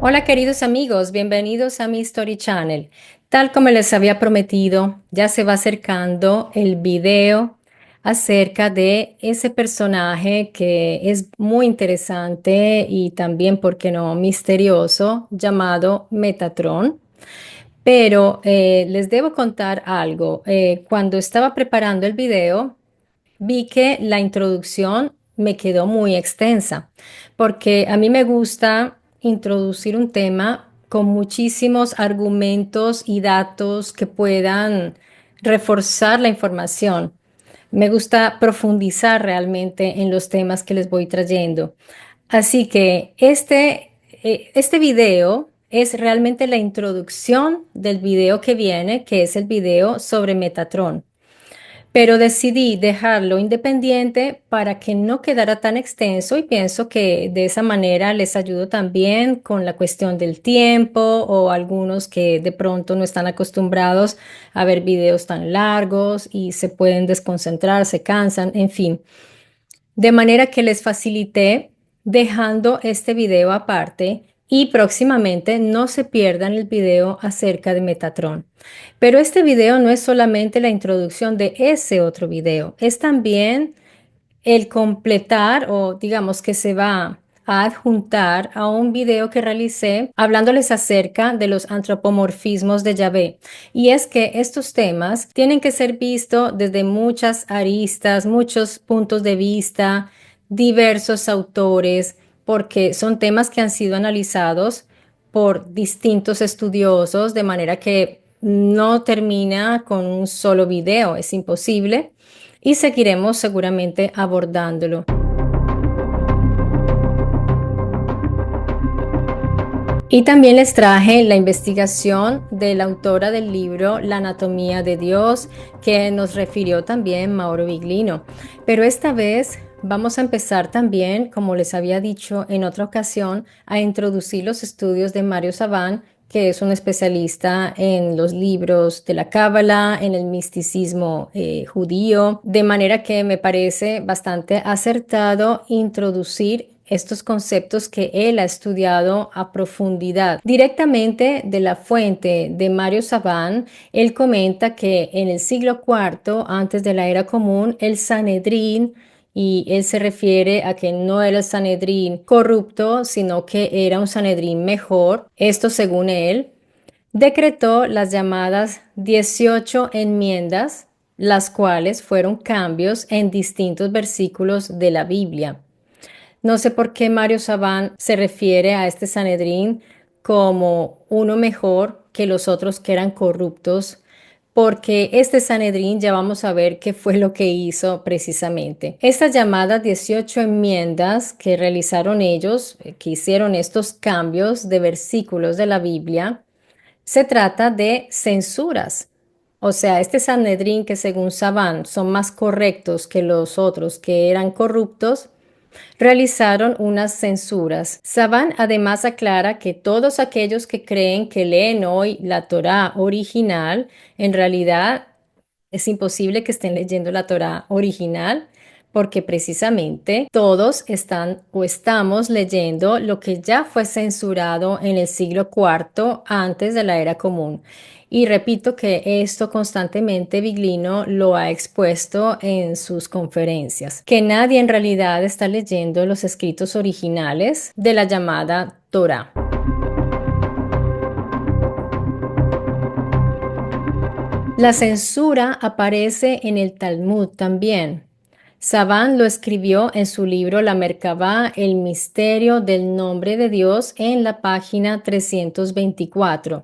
Hola queridos amigos, bienvenidos a mi Story Channel. Tal como les había prometido, ya se va acercando el video acerca de ese personaje que es muy interesante y también, ¿por qué no?, misterioso, llamado Metatron. Pero les debo contar algo. Cuando estaba preparando el video, vi que la introducción me quedó muy extensa, porque a mí me gusta introducir un tema con muchísimos argumentos y datos que puedan reforzar la información. Me gusta profundizar realmente en los temas que les voy trayendo. Así que este video es realmente la introducción del video que viene, que es el video sobre Metatron, pero decidí dejarlo independiente para que no quedara tan extenso y pienso que de esa manera les ayudo también con la cuestión del tiempo o algunos que de pronto no están acostumbrados a ver videos tan largos y se pueden desconcentrar, se cansan, en fin. De manera que les facilité dejando este video aparte y próximamente no se pierdan el video acerca de Metatron. Pero este video no es solamente la introducción de ese otro video, es también el completar o digamos que se va a adjuntar a un video que realicé hablándoles acerca de los antropomorfismos de Yahvé. Y es que estos temas tienen que ser vistos desde muchas aristas, muchos puntos de vista, diversos autores, porque son temas que han sido analizados por distintos estudiosos, de manera que no termina con un solo video, es imposible y seguiremos seguramente abordándolo. Y también les traje la investigación de la autora del libro La anatomía de Dios, que nos refirió también Mauro Viglino. Pero esta vez vamos a empezar también, como les había dicho en otra ocasión, a introducir los estudios de Mario Savant, que es un especialista en los libros de la Cábala, en el misticismo judío, de manera que me parece bastante acertado introducir estos conceptos que él ha estudiado a profundidad. Directamente de la fuente de Mario Savant, él comenta que en el siglo IV, antes de la era común, el Sanedrín, y él se refiere a que no era el Sanedrín corrupto, sino que era un Sanedrín mejor, esto según él, decretó las llamadas 18 enmiendas, las cuales fueron cambios en distintos versículos de la Biblia. No sé por qué Mario Savant se refiere a este Sanedrín como uno mejor que los otros que eran corruptos, porque este Sanedrín ya vamos a ver qué fue lo que hizo precisamente. Estas llamadas 18 enmiendas que realizaron ellos, que hicieron estos cambios de versículos de la Biblia, se trata de censuras. O sea, este Sanedrín que según Savant son más correctos que los otros que eran corruptos, realizaron unas censuras. Saban además aclara que todos aquellos que creen que leen hoy la Torá original, en realidad es imposible que estén leyendo la Torá original, porque precisamente todos están o estamos leyendo lo que ya fue censurado en el siglo IV antes de la era común. Y repito que esto constantemente Viglino lo ha expuesto en sus conferencias, que nadie en realidad está leyendo los escritos originales de la llamada Torá. La censura aparece en el Talmud también. Savant lo escribió en su libro La Merkabá, El misterio del nombre de Dios, en la página 324.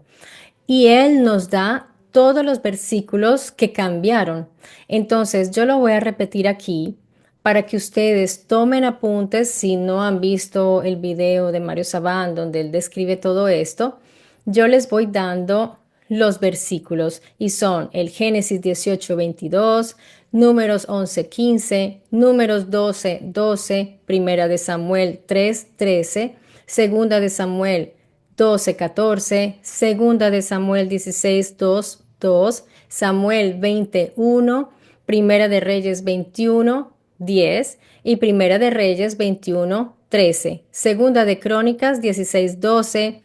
Y él nos da todos los versículos que cambiaron. Entonces, yo lo voy a repetir aquí para que ustedes tomen apuntes si no han visto el video de Mario Savant donde él describe todo esto. Yo les voy dando los versículos y son el Génesis 18:22, Números 11:15, Números 12:12, Primera de Samuel 3:13, Segunda de Samuel 12:14, Segunda de Samuel 16:2, Samuel 21, Primera de Reyes 21:10 y Primera de Reyes 21:13, Segunda de Crónicas 16:12,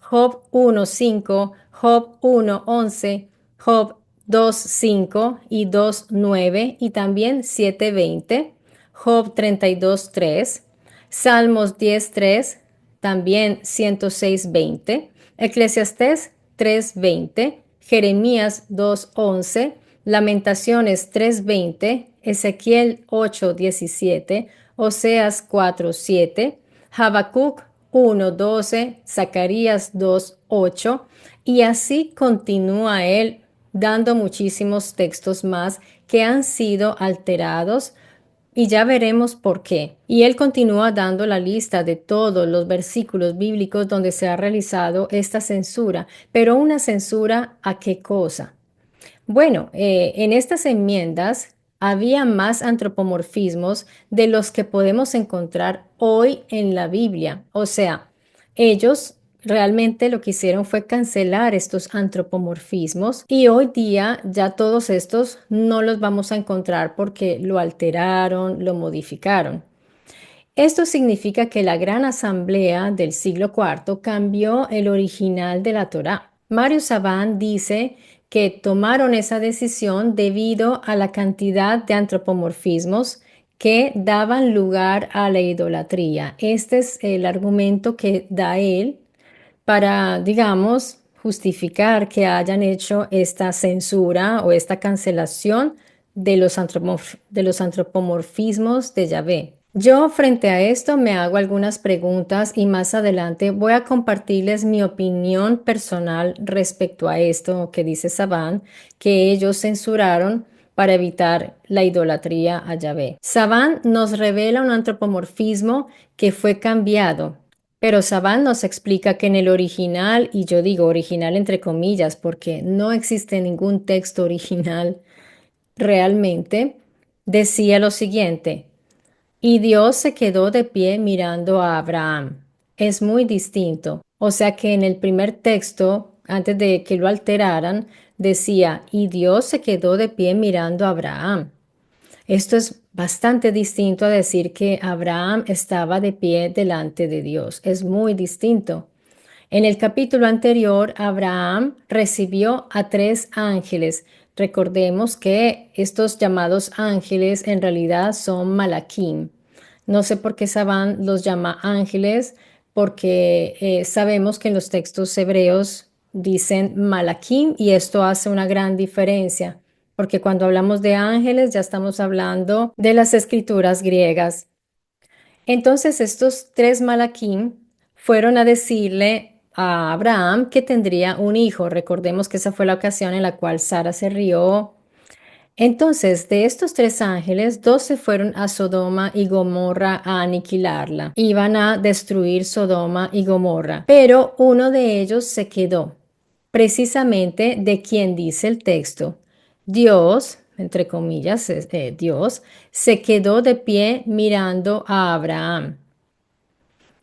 Job 1:5, Job 1:11, Job 2:5 y 2:9 y también 7:20, Job 32:3, Salmos 10:3, también 106:20, Eclesiastés 3:20, Jeremías 2:11, Lamentaciones 3:20, Ezequiel 8:17, Oseas 4:7, Habacuc 1:12, Zacarías 2:8 y así continúa él dando muchísimos textos más que han sido alterados y ya veremos por qué. Y él continúa dando la lista de todos los versículos bíblicos donde se ha realizado esta censura, pero una censura ¿a qué cosa? Bueno, en estas enmiendas había más antropomorfismos de los que podemos encontrar hoy en la Biblia. O sea, ellos realmente lo que hicieron fue cancelar estos antropomorfismos y hoy día ya todos estos no los vamos a encontrar porque lo alteraron, lo modificaron. Esto significa que la Gran Asamblea del siglo IV cambió el original de la Torá. Mario Saban dice que tomaron esa decisión debido a la cantidad de antropomorfismos que daban lugar a la idolatría. Este es el argumento que da él para, digamos, justificar que hayan hecho esta censura o esta cancelación de de los antropomorfismos de Yahvé. Yo frente a esto me hago algunas preguntas y más adelante voy a compartirles mi opinión personal respecto a esto que dice Saban, que ellos censuraron para evitar la idolatría a Yahvé. Saban nos revela un antropomorfismo que fue cambiado, pero Saban nos explica que en el original, y yo digo original entre comillas porque no existe ningún texto original realmente, decía lo siguiente: y Dios se quedó de pie mirando a Abraham. Es muy distinto. O sea que en el primer texto, antes de que lo alteraran, decía, y Dios se quedó de pie mirando a Abraham. Esto es bastante distinto a decir que Abraham estaba de pie delante de Dios. Es muy distinto. En el capítulo anterior, Abraham recibió a 3 ángeles. Recordemos que estos llamados ángeles en realidad son malaquim. No sé por qué Saban los llama ángeles, porque sabemos que en los textos hebreos dicen malaquim y esto hace una gran diferencia, porque cuando hablamos de ángeles ya estamos hablando de las escrituras griegas. Entonces estos 3 malaquim fueron a decirle a Abraham que tendría un hijo. Recordemos que esa fue la ocasión en la cual Sara se rió. Entonces, de estos 3 ángeles, 2 se fueron a Sodoma y Gomorra a aniquilarla. Iban a destruir Sodoma y Gomorra, pero uno de ellos se quedó, precisamente de quien dice el texto. Dios, entre comillas, Dios, se quedó de pie mirando a Abraham.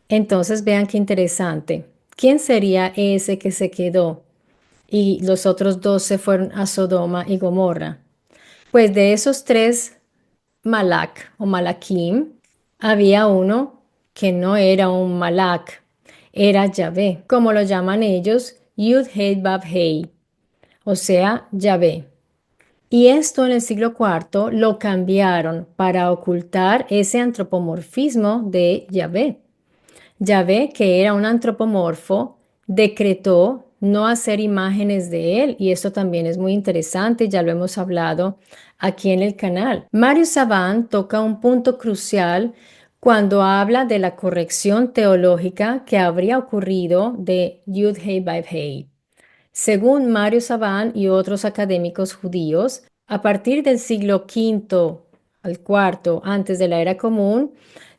Entonces, vean qué interesante. ¿Quién sería ese que se quedó? Y los otros 2 se fueron a Sodoma y Gomorra. Pues de esos 3 Malak o Malakim, había uno que no era un Malak, era Yahvé, como lo llaman ellos, Yud-Heh-Vav-Hei, o sea, Yahvé. Y esto en el siglo IV lo cambiaron para ocultar ese antropomorfismo de Yahvé. Yahvé, que era un antropomorfo, decretó no hacer imágenes de él, y esto también es muy interesante, ya lo hemos hablado aquí en el canal. Mario Saban toca un punto crucial cuando habla de la corrección teológica que habría ocurrido de Yud-Heh-Vav-Heh. Según Mario Saban y otros académicos judíos, a partir del siglo V al IV antes de la era común,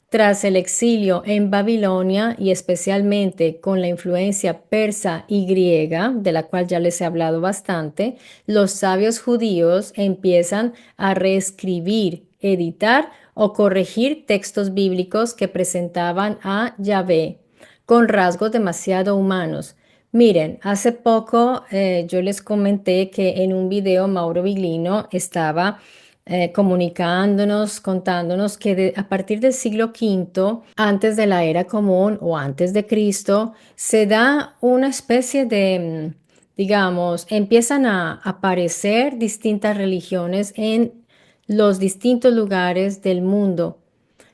tras el exilio en Babilonia y especialmente con la influencia persa y griega, de la cual ya les he hablado bastante, los sabios judíos empiezan a reescribir, editar o corregir textos bíblicos que presentaban a Yahvé con rasgos demasiado humanos. Miren, hace poco yo les comenté que en un video Mauro Viglino estaba comunicándonos, contándonos que a partir del siglo quinto, antes de la era común o antes de Cristo, se da una especie de, digamos, empiezan a aparecer distintas religiones en los distintos lugares del mundo.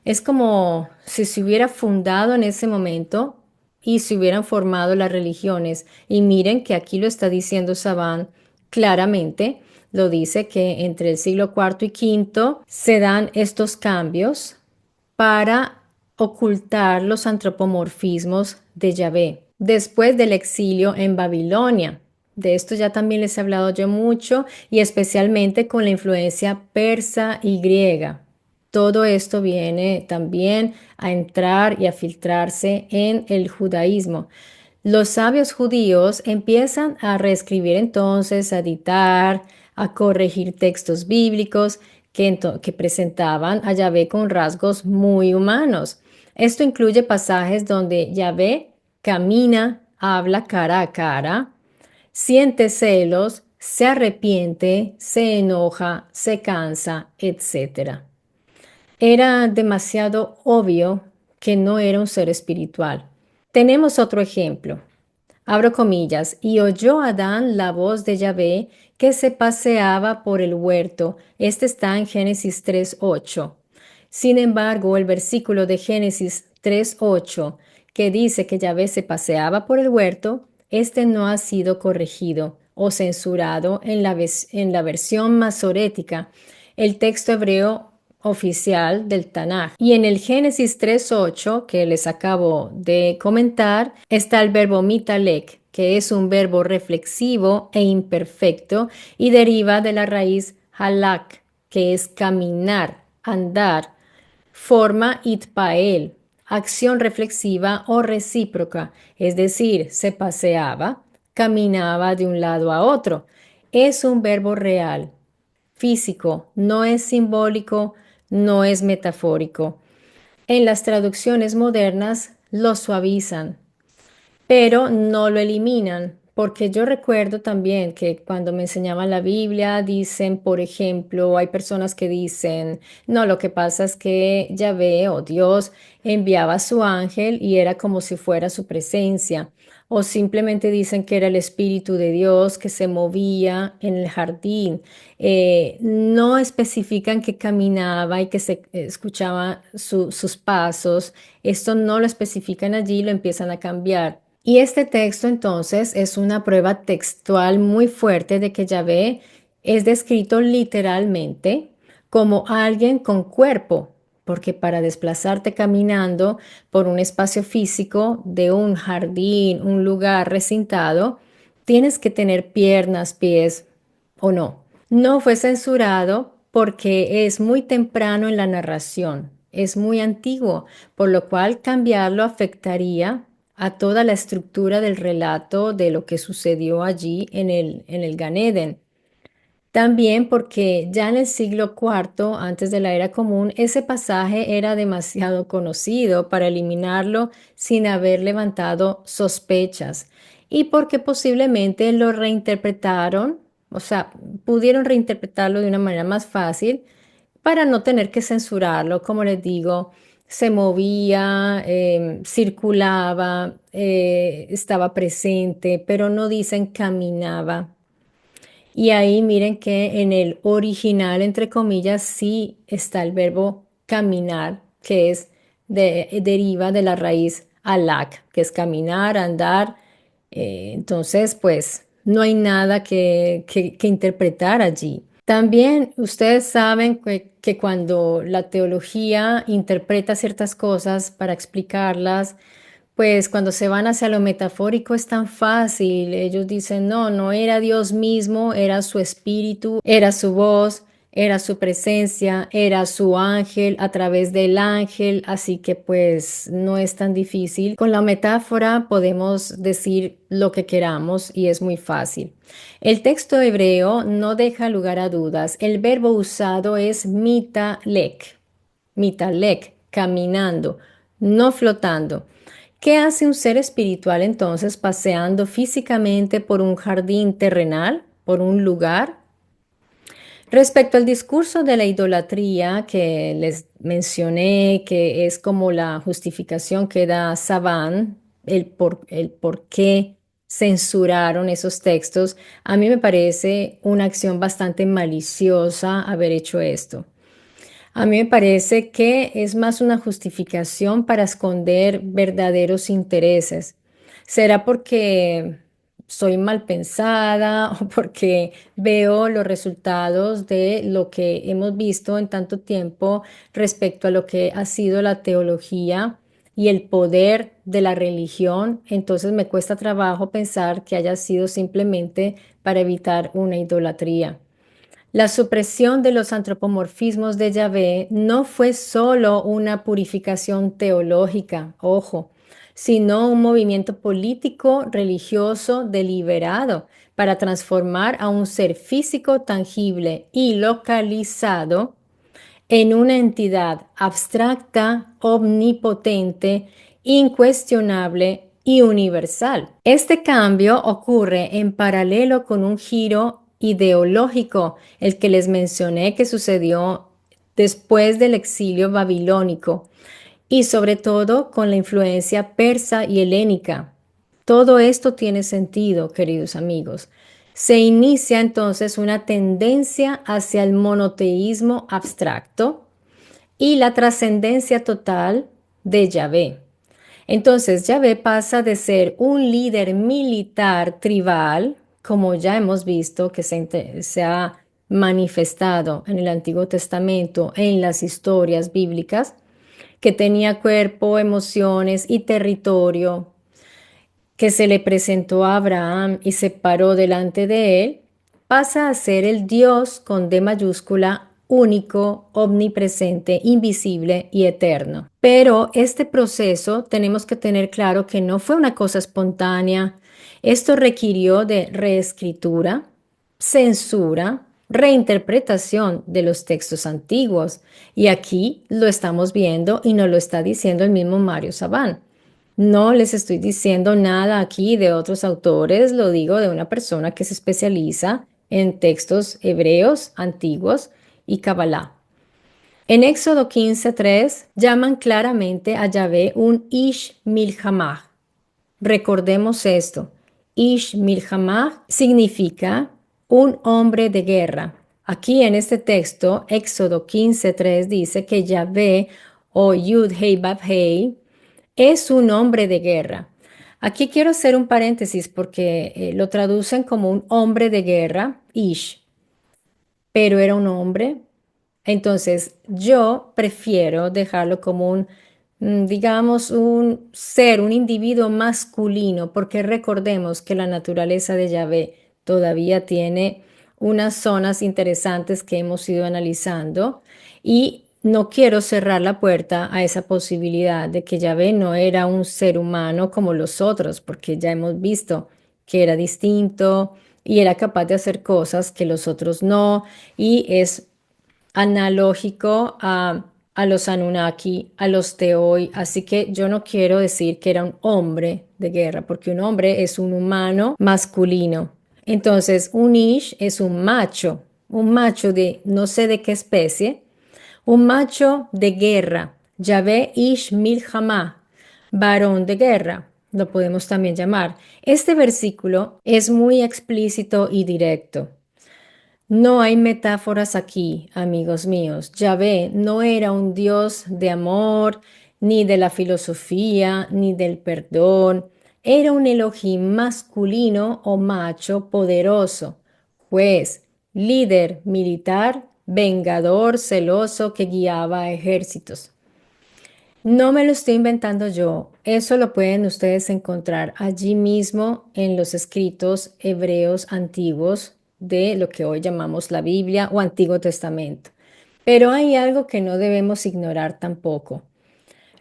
Es como si se hubiera fundado en ese momento y se hubieran formado las religiones. Y miren que aquí lo está diciendo Saban claramente, lo dice que entre el siglo cuarto y quinto se dan estos cambios para ocultar los antropomorfismos de Yahvé. Después del exilio en Babilonia. De esto ya también les he hablado yo mucho y especialmente con la influencia persa y griega. Todo esto viene también a entrar y a filtrarse en el judaísmo. Los sabios judíos empiezan a reescribir entonces, a editar, a corregir textos bíblicos que presentaban a Yahvé con rasgos muy humanos. Esto incluye pasajes donde Yahvé camina, habla cara a cara, siente celos, se arrepiente, se enoja, se cansa, etc. Era demasiado obvio que no era un ser espiritual. Tenemos otro ejemplo. Abro comillas, y oyó Adán la voz de Yahvé que se paseaba por el huerto. Este está en Génesis 3:8. Sin embargo, el versículo de Génesis 3:8 que dice que Yahvé se paseaba por el huerto, este no ha sido corregido o censurado en en la versión masorética, el texto hebreo oficial del Tanaj. Y en el Génesis 3:8 que les acabo de comentar, está el verbo mitalek, que es un verbo reflexivo e imperfecto y deriva de la raíz halak, que es caminar, andar, forma itpael, acción reflexiva o recíproca, es decir, se paseaba, caminaba de un lado a otro. Es un verbo real, físico, no es simbólico, no es metafórico. En las traducciones modernas lo suavizan, pero no lo eliminan, porque yo recuerdo también que cuando me enseñaban la Biblia, dicen, por ejemplo, hay personas que dicen, no, lo que pasa es que Yahvé o Dios enviaba a su ángel y era como si fuera su presencia. O simplemente dicen que era el Espíritu de Dios que se movía en el jardín. No especifican que caminaba y que se escuchaba sus pasos. Esto no lo especifican allí, lo empiezan a cambiar. Y este texto entonces es una prueba textual muy fuerte de que Yahvé es descrito literalmente como alguien con cuerpo, porque para desplazarte caminando por un espacio físico de un jardín, un lugar recintado, tienes que tener piernas, pies o no. No fue censurado porque es muy temprano en la narración, es muy antiguo, por lo cual cambiarlo afectaría a toda la estructura del relato de lo que sucedió allí en el Gan Eden. También porque ya en el siglo cuarto, antes de la era común, ese pasaje era demasiado conocido para eliminarlo sin haber levantado sospechas y porque posiblemente lo reinterpretaron, o sea, pudieron reinterpretarlo de una manera más fácil para no tener que censurarlo. Como les digo, se movía, circulaba, estaba presente, pero no dicen caminaba. Y ahí miren que en el original, entre comillas, sí está el verbo caminar, que es deriva de la raíz alak, que es caminar, andar. Entonces, pues no hay nada que interpretar allí. También ustedes saben que cuando la teología interpreta ciertas cosas para explicarlas, pues cuando se van hacia lo metafórico es tan fácil. Ellos dicen, no, no era Dios mismo, era su espíritu, era su voz, era su presencia, era su ángel a través del ángel. Así que pues no es tan difícil. Con la metáfora podemos decir lo que queramos y es muy fácil. El texto hebreo no deja lugar a dudas. El verbo usado es mitalek, caminando, no flotando. ¿Qué hace un ser espiritual entonces paseando físicamente por un jardín terrenal, por un lugar? Respecto al discurso de la idolatría que les mencioné, que es como la justificación que da Saban, el por qué censuraron esos textos, a mí me parece una acción bastante maliciosa haber hecho esto. A mí me parece que es más una justificación para esconder verdaderos intereses. ¿Será porque soy mal pensada o porque veo los resultados de lo que hemos visto en tanto tiempo respecto a lo que ha sido la teología y el poder de la religión? Entonces me cuesta trabajo pensar que haya sido simplemente para evitar una idolatría. La supresión de los antropomorfismos de Yahvé no fue solo una purificación teológica, ojo, sino un movimiento político religioso deliberado para transformar a un ser físico tangible y localizado en una entidad abstracta, omnipotente, incuestionable y universal. Este cambio ocurre en paralelo con un giro ideológico, el que les mencioné que sucedió después del exilio babilónico y sobre todo con la influencia persa y helénica. Todo esto tiene sentido, queridos amigos. Se inicia entonces una tendencia hacia el monoteísmo abstracto y la trascendencia total de Yahvé. Entonces, Yahvé pasa de ser un líder militar tribal, como ya hemos visto que se ha manifestado en el Antiguo Testamento, en las historias bíblicas, que tenía cuerpo, emociones y territorio, que se le presentó a Abraham y se paró delante de él, pasa a ser el Dios con D mayúscula, único, omnipresente, invisible y eterno. Pero este proceso tenemos que tener claro que no fue una cosa espontánea. Esto requirió de reescritura, censura, reinterpretación de los textos antiguos. Y aquí lo estamos viendo y nos lo está diciendo el mismo Mario Sabán. No les estoy diciendo nada aquí de otros autores, lo digo de una persona que se especializa en textos hebreos antiguos y Kabbalah. En Éxodo 15:3 llaman claramente a Yahvé un Ish Milhamah. Recordemos esto. Ish Milhamah significa un hombre de guerra. Aquí en este texto, Éxodo 15:3 dice que Yahvé o Yud Hei Vav Hei es un hombre de guerra. Aquí quiero hacer un paréntesis porque lo traducen como un hombre de guerra, Ish, pero era un hombre. Entonces, yo prefiero dejarlo como un, digamos, un ser, un individuo masculino, porque recordemos que la naturaleza de Yahvé todavía tiene unas zonas interesantes que hemos ido analizando y no quiero cerrar la puerta a esa posibilidad de que Yahvé no era un ser humano como los otros, porque ya hemos visto que era distinto y era capaz de hacer cosas que los otros no, y es analógico a los Anunnaki, a los Teoi, así que yo no quiero decir que era un hombre de guerra, porque un hombre es un humano masculino. Entonces, un Ish es un macho de no sé de qué especie, un macho de guerra. Yahvé Ish Milhamah, varón de guerra, lo podemos también llamar. Este versículo es muy explícito y directo. No hay metáforas aquí, amigos míos. Yahvé no era un Dios de amor, ni de la filosofía, ni del perdón. Era un Elohim masculino o macho poderoso, juez, líder militar, vengador, celoso que guiaba a ejércitos. No me lo estoy inventando yo, eso lo pueden ustedes encontrar allí mismo en los escritos hebreos antiguos de lo que hoy llamamos la Biblia o Antiguo Testamento. Pero hay algo que no debemos ignorar tampoco.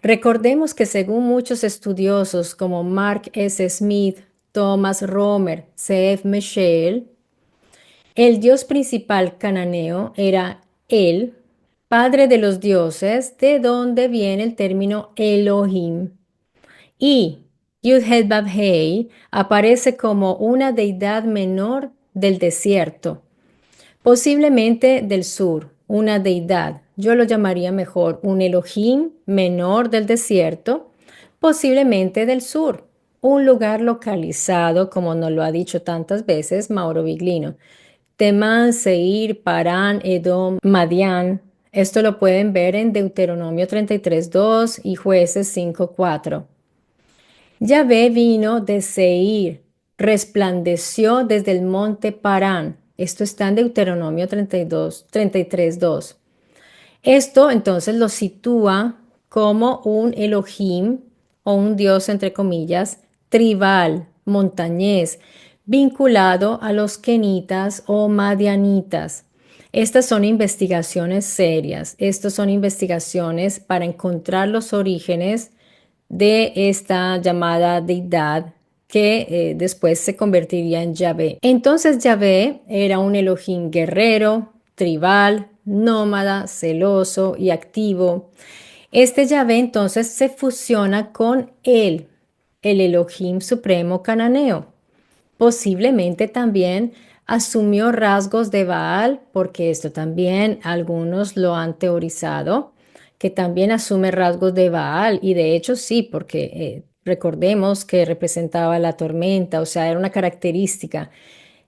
Recordemos que según muchos estudiosos como Mark S. Smith, Thomas Romer, C.F. Michel, el dios principal cananeo era El, padre de los dioses, de donde viene el término Elohim. Y Yud-Heh-Vav-Hei aparece como una deidad menor del desierto. Posiblemente del sur, una deidad. Yo lo llamaría mejor un Elohim menor del desierto, posiblemente del sur, un lugar localizado, como nos lo ha dicho tantas veces Mauro Viglino. Temán, Seir, Parán, Edom, Madián. Esto lo pueden ver en Deuteronomio 33:2 y Jueces 5:4. Yahvé vino de Seir, resplandeció desde el monte Parán. Esto está en Deuteronomio 33:2. Esto entonces lo sitúa como un Elohim o un Dios, entre comillas, tribal, montañés, vinculado a los kenitas o madianitas. Estas son investigaciones serias. Estas son investigaciones para encontrar los orígenes de esta llamada deidad que después se convertiría en Yahvé. Entonces Yahvé era un Elohim guerrero, tribal, nómada, celoso y activo. Este Yahvé entonces se fusiona con él, el Elohim supremo cananeo. Posiblemente también asumió rasgos de Baal, porque esto también algunos lo han teorizado, que también asume rasgos de Baal, y de hecho sí, porque recordemos que representaba la tormenta, o sea, era una característica.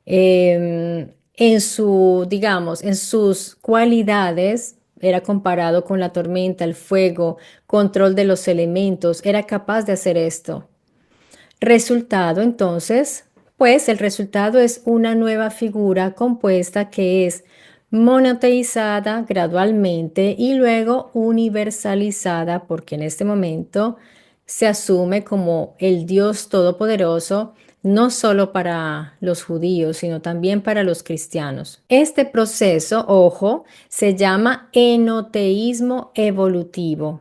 En su, digamos, en sus cualidades, era comparado con la tormenta, el fuego, control de los elementos, era capaz de hacer esto. Resultado, entonces, pues el resultado es una nueva figura compuesta que es monoteizada gradualmente y luego universalizada, porque en este momento se asume como el Dios Todopoderoso, no solo para los judíos, sino también para los cristianos. Este proceso, ojo, se llama enoteísmo evolutivo.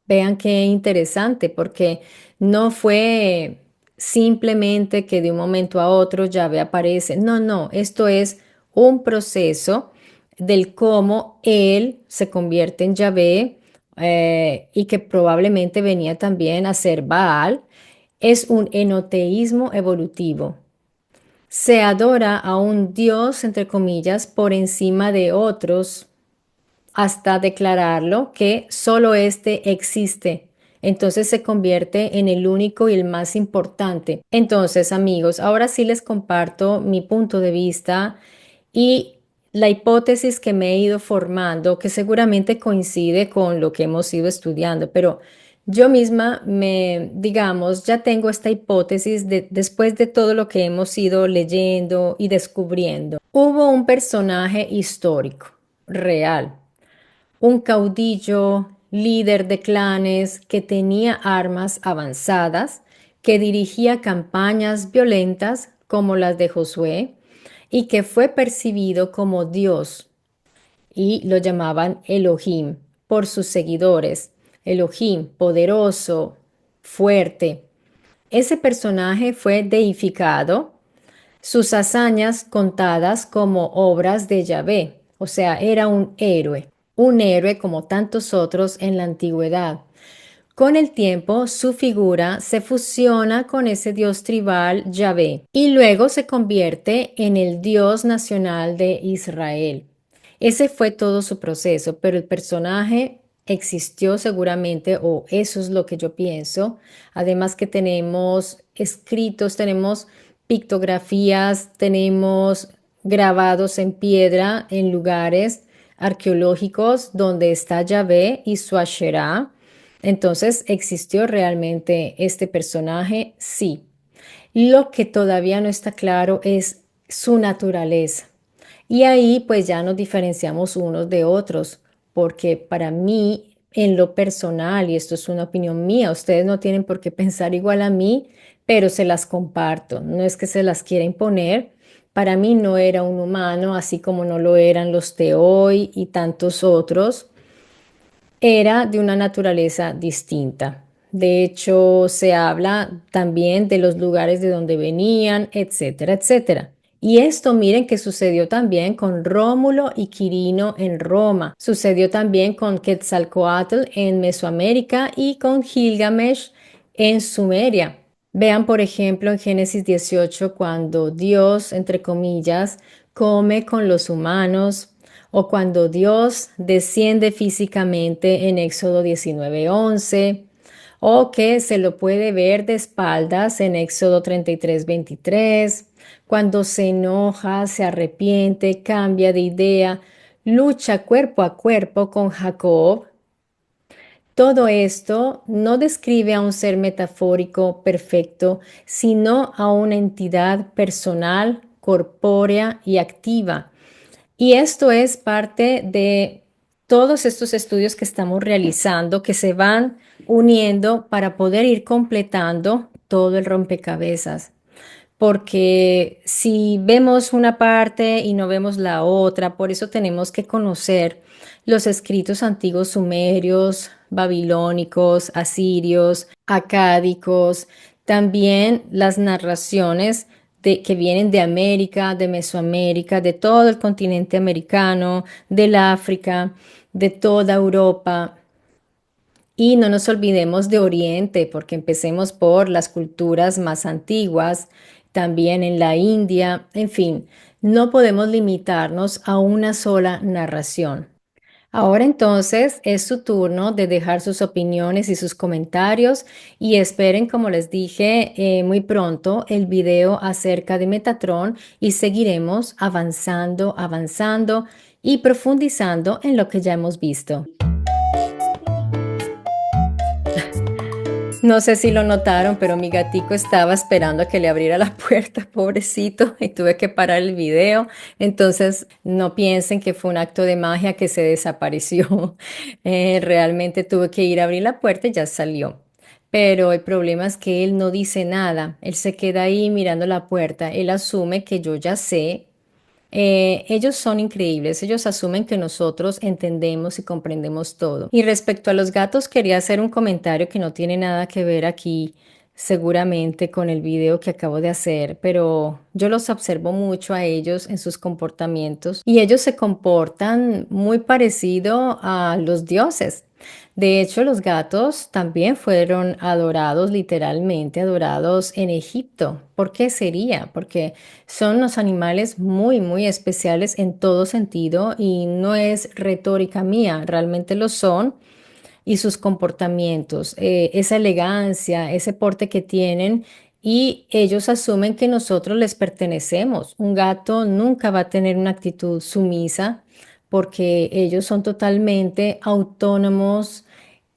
Vean qué interesante, porque no fue simplemente que de un momento a otro Yahvé aparece. No, no, esto es un proceso del cómo él se convierte en Yahvé y que probablemente venía también a ser Baal. Es un enoteísmo evolutivo. Se adora a un Dios, entre comillas, por encima de otros hasta declararlo que solo este existe. Entonces se convierte en el único y el más importante. Entonces, amigos, ahora sí les comparto mi punto de vista y la hipótesis que me he ido formando, que seguramente coincide con lo que hemos ido estudiando, pero yo misma digamos, ya tengo esta hipótesis después de todo lo que hemos ido leyendo y descubriendo. Hubo un personaje histórico, real, un caudillo, líder de clanes que tenía armas avanzadas, que dirigía campañas violentas como las de Josué y que fue percibido como Dios y lo llamaban Elohim por sus seguidores. Elohim, poderoso, fuerte. Ese personaje fue deificado, sus hazañas contadas como obras de Yahvé, o sea, era un héroe como tantos otros en la antigüedad. Con el tiempo, su figura se fusiona con ese dios tribal Yahvé y luego se convierte en el dios nacional de Israel. Ese fue todo su proceso, pero el personaje existió seguramente, o eso es lo que yo pienso. Además que tenemos escritos, tenemos pictografías, tenemos grabados en piedra en lugares arqueológicos donde está Yahvé y su Asherá. Entonces, ¿existió realmente este personaje? Sí. Lo que todavía no está claro es su naturaleza. Y ahí pues ya nos diferenciamos unos de otros, porque para mí, en lo personal, y esto es una opinión mía, ustedes no tienen por qué pensar igual a mí, pero se las comparto. No es que se las quiera imponer. Para mí no era un humano, así como no lo eran los de hoy y tantos otros. Era de una naturaleza distinta. De hecho, se habla también de los lugares de donde venían, etcétera, etcétera. Y esto miren que sucedió también con Rómulo y Quirino en Roma. Sucedió también con Quetzalcóatl en Mesoamérica y con Gilgamesh en Sumeria. Vean, por ejemplo, en Génesis 18, cuando Dios, entre comillas, come con los humanos, o cuando Dios desciende físicamente en Éxodo 19:11, o que se lo puede ver de espaldas en Éxodo 33:23, cuando se enoja, se arrepiente, cambia de idea, lucha cuerpo a cuerpo con Jacob. Todo esto no describe a un ser metafórico perfecto, sino a una entidad personal, corpórea y activa. Y esto es parte de todos estos estudios que estamos realizando, que se van uniendo para poder ir completando todo el rompecabezas. Porque si vemos una parte y no vemos la otra, por eso tenemos que conocer los escritos antiguos sumerios, babilónicos, asirios, acádicos, también las narraciones que vienen de América, de Mesoamérica, de todo el continente americano, del África, de toda Europa. Y no nos olvidemos de Oriente, porque empecemos por las culturas más antiguas, también en la India, en fin, no podemos limitarnos a una sola narración. Ahora entonces es su turno de dejar sus opiniones y sus comentarios y esperen, como les dije, muy pronto el video acerca de Metatron y seguiremos avanzando, avanzando y profundizando en lo que ya hemos visto. No sé si lo notaron, pero mi gatico estaba esperando a que le abriera la puerta, pobrecito, y tuve que parar el video. Entonces, no piensen que fue un acto de magia que se desapareció. Realmente tuve que ir a abrir la puerta y ya salió. Pero el problema es que él no dice nada. Él se queda ahí mirando la puerta. Él asume que yo ya sé. Ellos son increíbles, ellos asumen que nosotros entendemos y comprendemos todo. Y respecto a los gatos, quería hacer un comentario que no tiene nada que ver aquí, seguramente con el video que acabo de hacer, pero yo los observo mucho a ellos en sus comportamientos y ellos se comportan muy parecido a los dioses. De hecho, los gatos también fueron adorados, literalmente adorados en Egipto. ¿Por qué sería? Porque son unos animales muy, muy especiales en todo sentido y no es retórica mía, realmente lo son. Y sus comportamientos, esa elegancia, ese porte que tienen, y ellos asumen que nosotros les pertenecemos. Un gato nunca va a tener una actitud sumisa porque ellos son totalmente autónomos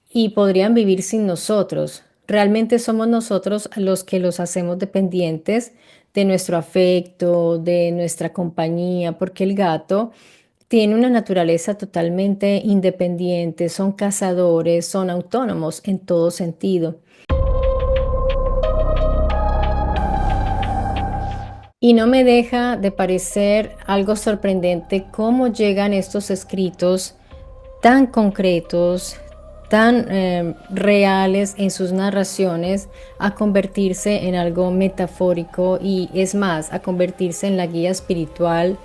y podrían vivir sin nosotros. Realmente somos nosotros los que los hacemos dependientes de nuestro afecto, de nuestra compañía, porque el gato tiene una naturaleza totalmente independiente, son cazadores, son autónomos en todo sentido. Y no me deja de parecer algo sorprendente cómo llegan estos escritos tan concretos, tan reales en sus narraciones a convertirse en algo metafórico y es más, a convertirse en la guía espiritual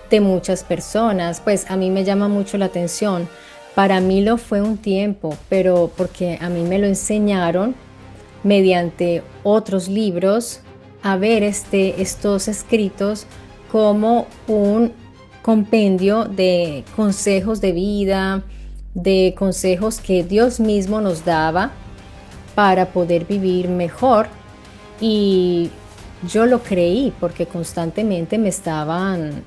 de muchas personas. Pues a mí me llama mucho la atención. Para mí lo fue un tiempo, pero porque a mí me lo enseñaron mediante otros libros a ver estos escritos como un compendio de consejos de vida, de consejos que Dios mismo nos daba para poder vivir mejor. Y yo lo creí porque constantemente me estaban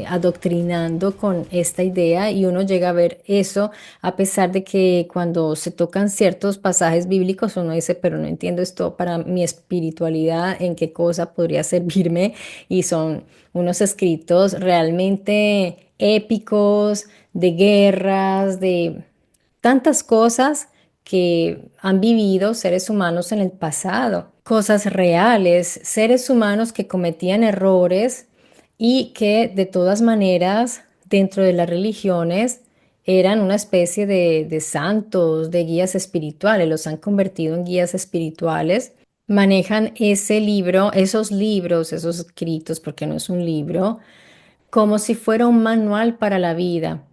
adoctrinando con esta idea y uno llega a ver eso a pesar de que cuando se tocan ciertos pasajes bíblicos uno dice, pero no entiendo esto para mi espiritualidad, en qué cosa podría servirme y son unos escritos realmente épicos, de guerras, de tantas cosas que han vivido seres humanos en el pasado, cosas reales, seres humanos que cometían errores y que de todas maneras dentro de las religiones eran una especie de santos, de guías espirituales, los han convertido en guías espirituales, manejan ese libro, esos libros, esos escritos, porque no es un libro, como si fuera un manual para la vida.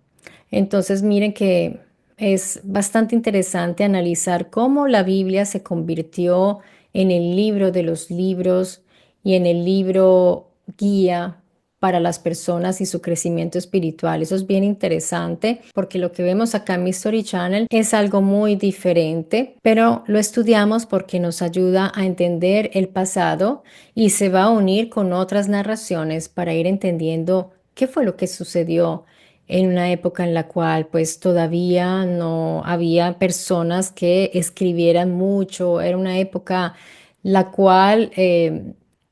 Entonces, miren que es bastante interesante analizar cómo la Biblia se convirtió en el libro de los libros y en el libro guía para las personas y su crecimiento espiritual. Eso es bien interesante porque lo que vemos acá en Mystery Channel es algo muy diferente, pero lo estudiamos porque nos ayuda a entender el pasado y se va a unir con otras narraciones para ir entendiendo qué fue lo que sucedió en una época en la cual pues todavía no había personas que escribieran mucho. Era una época la cual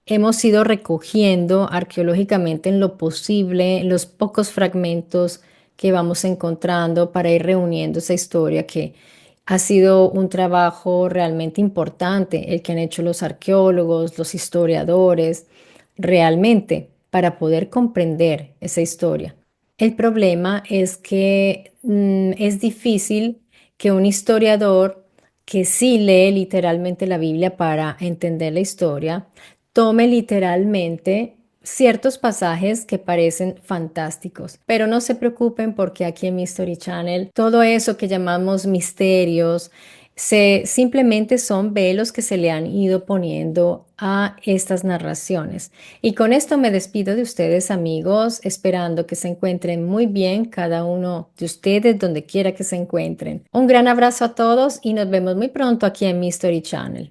hemos ido recogiendo arqueológicamente en lo posible los pocos fragmentos que vamos encontrando para ir reuniendo esa historia que ha sido un trabajo realmente importante, el que han hecho los arqueólogos, los historiadores, realmente para poder comprender esa historia. El problema es que es difícil que un historiador que sí lee literalmente la Biblia para entender la historia, tome literalmente ciertos pasajes que parecen fantásticos. Pero no se preocupen porque aquí en Mystery Channel todo eso que llamamos misterios simplemente son velos que se le han ido poniendo a estas narraciones. Y con esto me despido de ustedes, amigos, esperando que se encuentren muy bien cada uno de ustedes donde quiera que se encuentren. Un gran abrazo a todos y nos vemos muy pronto aquí en Mystery Channel.